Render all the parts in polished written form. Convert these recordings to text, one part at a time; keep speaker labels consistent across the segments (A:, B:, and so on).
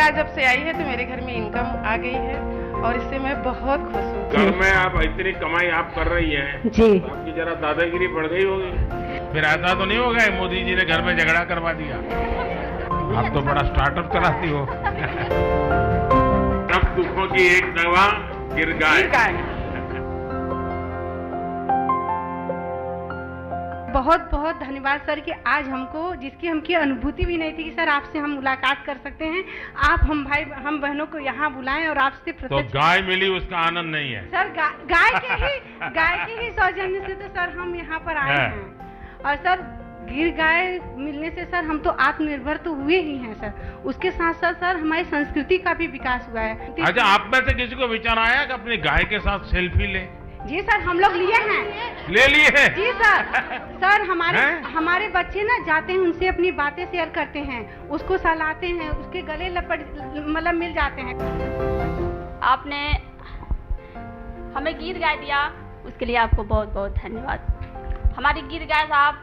A: गाय जब से आई है तो मेरे घर में इनकम आ गई है और इससे मैं बहुत खुश हूँ।
B: घर में आप इतनी कमाई आप कर रही हैं
C: जी,
B: तो आपकी जरा दादागिरी बढ़ गई होगी। फिर ऐसा तो नहीं होगा मोदी जी ने घर में झगड़ा करवा दिया? आप तो बड़ा स्टार्टअप चलाती हो। सब दुखों की एक दवा, गिर गाय।
C: बहुत बहुत धन्यवाद सर कि आज हमको जिसकी हमकी अनुभूति भी नहीं थी कि सर आपसे हम मुलाकात कर सकते हैं, आप हम बहनों को यहाँ बुलाएं और आपसे
B: तो
C: प्रत्यक्ष।
B: गाय मिली उसका आनंद नहीं है
C: सर गाय के ही सौजन्य से तो सर हम यहाँ पर आए हैं। और सर गिर गाय मिलने से सर हम तो आत्मनिर्भर तो हुए ही हैं सर, उसके साथ साथ सर हमारी संस्कृति का भी विकास हुआ है।
B: अच्छा, आप में से किसी को विचार आया कि अपनी गाय के साथ सेल्फी ले?
C: जी सर, हम लोग लिए हैं।
B: ले लिए हैं?
C: जी सर हमारे बच्चे ना जाते हैं, उनसे अपनी बातें शेयर करते हैं, उसको सहलाते हैं, उसके गले मतलब मिल जाते हैं।
D: आपने हमें गिर गाय दिया, उसके लिए आपको बहुत बहुत धन्यवाद। हमारी गिर गाय साहब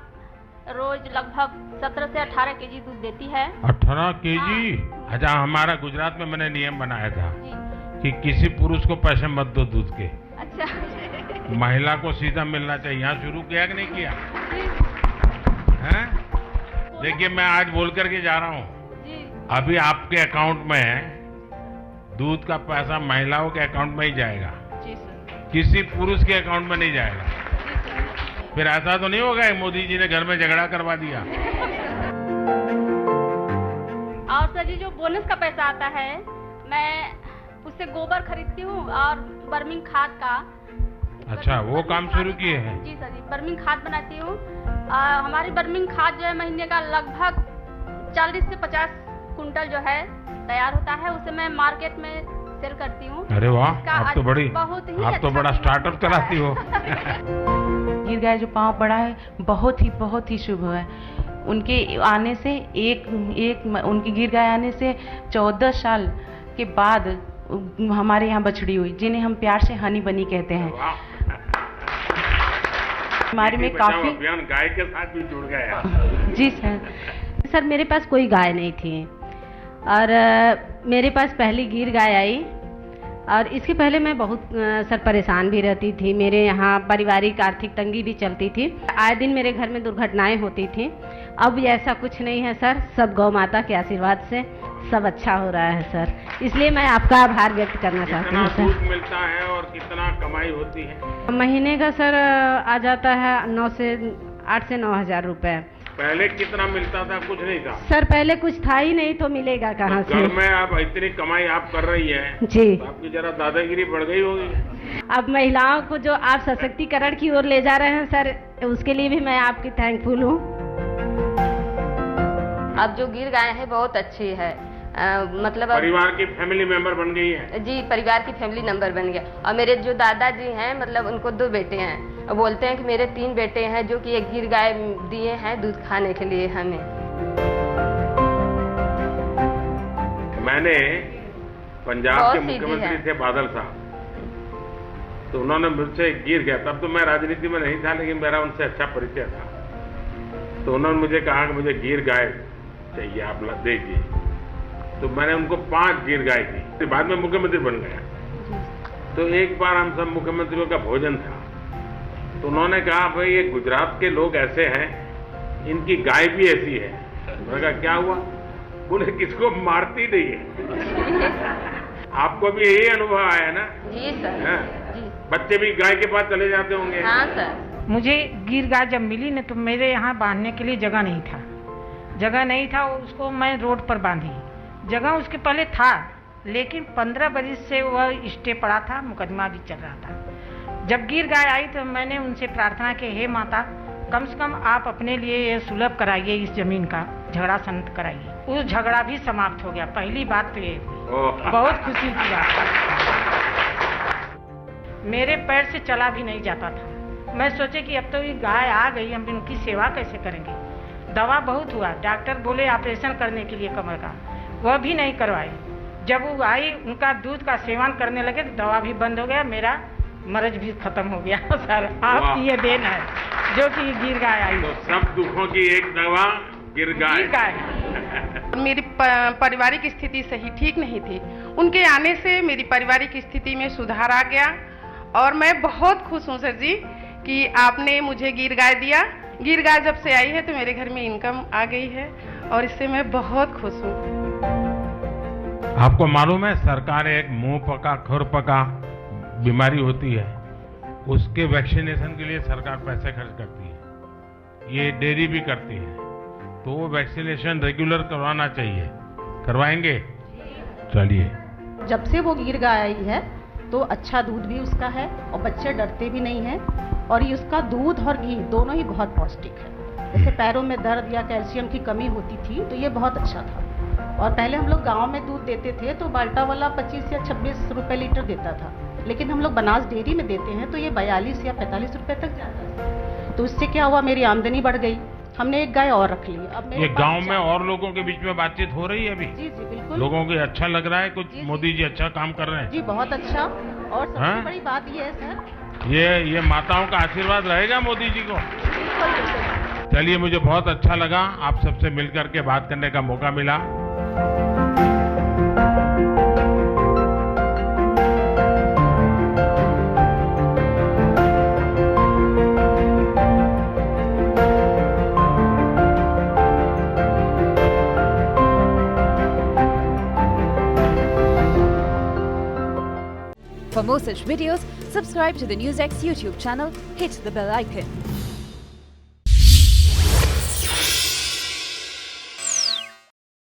D: रोज लगभग 17 से 18 केजी दूध देती है।
B: 18 केजी? अच्छा, हमारा गुजरात में मैंने नियम बनाया था कि किसी पुरुष को पैसे मत दो दूध के।
D: अच्छा,
B: महिला को सीधा मिलना चाहिए। यहाँ शुरू किया कि नहीं किया? हैं? देखिए, मैं आज बोल करके जा रहा हूँ, अभी आपके अकाउंट में है दूध का पैसा, महिलाओं के अकाउंट में ही जाएगा, किसी पुरुष के अकाउंट में नहीं जाएगा। फिर ऐसा तो नहीं होगा मोदी जी ने घर में झगड़ा करवा दिया?
D: और सर, ये जो बोनस का पैसा आता है, मैं उससे गोबर खरीदती हूँ और बर्मिंग खाद का।
B: अच्छा, वो काम शुरू किए हैं?
D: जी सर जी, बर्मिंग खाद बनाती हूँ। हमारी बर्मिंग खाद जो है महीने का लगभग 40 से 50 कुंटल जो है तैयार होता है, उसे मैं मार्केट में सेल करती हूँ।
B: अरे वाह, आप तो बड़ा स्टार्टअप चलाती हो।
E: गिर गाय जो पाँव पड़ा है बहुत ही शुभ है। उनके आने से उनकी गिर गाय आने से 14 साल के बाद हमारे यहाँ बछड़ी हुई, जिन्हें हम प्यार से हनी बनी कहते हैं। हमारे में काफी
B: अभियान गाय के साथ भी जुड़ गया।
E: जी सर,
F: मेरे पास कोई गाय नहीं थी और मेरे पास पहली गिर गाय आई, और इसके पहले मैं बहुत सर परेशान भी रहती थी। मेरे यहाँ पारिवारिक आर्थिक तंगी भी चलती थी, आए दिन मेरे घर में दुर्घटनाएं होती थी। अब ऐसा कुछ नहीं है सर, सब गौ माता के आशीर्वाद से सब अच्छा हो रहा है सर, इसलिए मैं आपका आभार व्यक्त करना चाहती हूँ सर।
B: दूध मिलता है और कितना कमाई होती है?
F: महीने का सर आ जाता है 8 से 9 हज़ार रुपए।
B: पहले कितना मिलता था? कुछ नहीं था
F: सर, पहले कुछ था ही नहीं, तो मिलेगा कहाँ से?
B: घर में आप इतनी कमाई आप कर रही हैं
F: जी,
B: तो आपकी जरा दादागिरी बढ़ गई होगी।
F: अब महिलाओं को जो आप सशक्तिकरण की ओर ले जा रहे हैं सर, उसके लिए भी मैं आपकी थैंकफुल हूँ।
G: अब जो गिर गाय है बहुत अच्छी है, मतलब
B: परिवार की फैमिली मेंबर बन गई है।
G: जी, परिवार की फैमिली नंबर बन गया। और मेरे जो दादाजी हैं, मतलब उनको 2 बेटे हैं, बोलते हैं कि मेरे 3 बेटे हैं जो कि एक गिर गाय दिए हैं दूध खाने के लिए हमें।
B: मैंने पंजाब के मुख्यमंत्री थे बादल साहब, तो उन्होंने मुझसे गिर गया, तब तो मैं राजनीति में नहीं था लेकिन मेरा उनसे अच्छा परिचय था, तो उन्होंने मुझे कहा कि मुझे गिर गाय चाहिए, आप दीजिए। तो मैंने उनको 5 गिर गाय दी, बाद में मुख्यमंत्री बन गया। तो एक बार हम सब मुख्यमंत्रियों का भोजन था, तो उन्होंने कहा भाई ये गुजरात के लोग ऐसे हैं, इनकी गाय भी ऐसी है। मैंने कहा क्या हुआ? बोले किसको मारती नहीं है। आपको भी यही अनुभव आया ना?
G: जी सर। जी।
B: बच्चे भी गाय के पास चले जाते होंगे?
G: हाँ सर।
H: मुझे गिर गाय जब मिली न, तो मेरे यहाँ बांधने के लिए जगह नहीं था, उसको मैं रोड पर बांधी। जगह उसके पहले था, लेकिन 15 बरस से वह स्टे पड़ा था, मुकदमा भी चल रहा था। जब गिर गाय आई तो मैंने उनसे प्रार्थना की, हे माता, कम से कम आप अपने लिए ये सुलभ कराइए, इस जमीन का झगड़ा शांत कराइए। उस झगड़ा भी समाप्त हो गया। पहली बात तो ये हुई, बहुत खुशी की बात। मेरे पैर से चला भी नहीं जाता था। मैं सोचे कि अब तो ये गाय आ गई, हम इनकी सेवा कैसे करेंगे। दवा बहुत हुआ, डॉक्टर बोले ऑपरेशन करने के लिए कमर का, वह भी नहीं करवाई। जब वो आई, उनका दूध का सेवन करने लगे तो दवा भी बंद हो गया, मेरा मर्ज भी खत्म हो गया। सर, आपकी ये देन है जो कि गिर गाय आई।
B: तो सब दुखों की एक दवा गिर गाय।
A: मेरे पारिवारिक स्थिति सही ठीक नहीं थी। उनके आने से मेरी पारिवारिक स्थिति में सुधार आ गया और मैं बहुत खुश हूँ सर जी कि आपने मुझे गिर गाय दिया। गिर गाय जब से आई है तो मेरे घर में इनकम आ गई है और इससे मैं बहुत खुश हूँ।
B: आपको मालूम है सरकार एक मुंह पका खुर पका बीमारी होती है, उसके वैक्सीनेशन के लिए सरकार पैसे खर्च करती है, ये डेयरी भी करती है, तो वो वैक्सीनेशन रेगुलर करवाना चाहिए। करवाएंगे? चलिए।
I: जब से वो गिर गाय आई है तो अच्छा दूध भी उसका है और बच्चे डरते भी नहीं हैं और ये उसका दूध और घी दोनों ही बहुत पौष्टिक है। जैसे पैरों में दर्द या कैल्शियम की कमी होती थी तो ये बहुत अच्छा था। और पहले हम लोग गांव में दूध देते थे तो बाल्टा वाला 25 या 26 रुपए लीटर देता था, लेकिन हम लोग बनास डेयरी में देते हैं तो ये 42 या 45 रुपए तक जाता है। तो इससे क्या हुआ, मेरी आमदनी बढ़ गई। हमने एक गाय और रख ली। अब
B: ये गांव में और लोगों के बीच में बातचीत हो रही है अभी?
I: जी जी बिल्कुल।
B: लोगों को अच्छा लग रहा है कुछ?
I: जी,
B: मोदी जी अच्छा काम कर रहे हैं
I: जी, बहुत अच्छा। और सबसे बड़ी बात ये है सर,
B: ये माताओं का आशीर्वाद रहेगा मोदी जी को। चलिए, मुझे बहुत अच्छा लगा आप सबसे मिलकर के बात करने का मौका मिला।
J: For more such videos, subscribe to the NewsX YouTube channel, hit the bell icon.